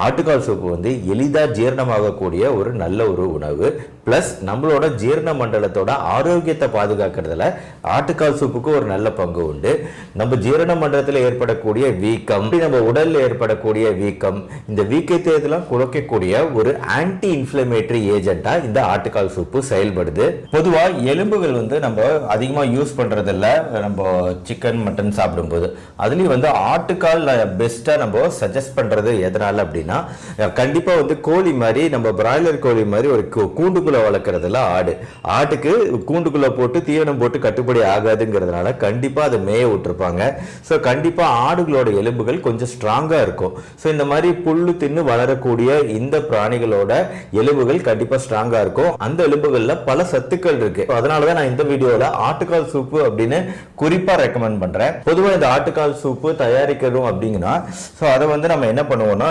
ஆட்டுக்கால் சூப்பு வந்து எளிதாக ஜீரணமாகக்கூடிய ஒரு நல்ல ஒரு உணவு. ப்ளஸ் நம்மளோட ஜீரண மண்டலத்தோட ஆரோக்கியத்தை பாதுகாக்கிறதுல ஆட்டுக்கால் சூப்புக்கு ஒரு நல்ல பங்கு உண்டு. நம்ம ஜீரண மண்டலத்தில் ஏற்படக்கூடிய வீக்கம், நம்ம உடலில் ஏற்படக்கூடிய வீக்கம், இந்த வீக்கத்தை இதெல்லாம் குறைக்கக்கூடிய ஒரு ஆன்டி இன்ஃப்ளமேட்டரி ஏஜென்ட்டா இந்த ஆட்டுக்கால் சூப்பு செயல்படுது. பொதுவாக எலும்புகள் வந்து நம்ம அதிகமாக யூஸ் பண்றதில்ல நம்ம சிக்கன் மட்டன் சாப்பிடும்போது. அதுலேயும் வந்து ஆட்டுக்கால் பெஸ்ட்டாக நம்ம சஜஸ்ட் பண்றது எதனால அப்படின்னா, கண்டிப்பா வந்து கோழி மாதிரி நம்ம பிராய்லர் கோழி மாதிரி ஒரு கூண்டுக்குள்ள வளர்க்கறதுல ஆட்டுக்கு கூண்டுக்குள்ள போட்டு தீவனம் போட்டு கட்டுப்படி ஆகாதுங்கிறதுனால கண்டிப்பா அதை மேய விட்டுருப்பாங்க. ஸோ கண்டிப்பா ஆடுகளோட எலும்புகள் கொஞ்சம் ஸ்ட்ராங்கா இருக்கும். ஸோ இந்த மாதிரி புல்லு தின்னு வளரக்கூடிய இந்த பிராணிகளோட எலும்புகள் கண்டிப்பா ஸ்ட்ராங்கா இருக்கும். அந்த எலும்புகள்ல பல சத்துக்கள் இருக்கு. அதனாலதான் நான் இந்த வீடியோல ஆட்டுக்கால் சூப்பு அப்படின்னு குறிப்பா ரெக்கமெண்ட் பண்றேன். பொதுவாக இந்த ஆட்டுக்கால் சூப்பு தயாரிக்கணும் அப்படிங்கன்னா ஸோ அதை வந்து நம்ம என்ன பண்ணுவோம்னா,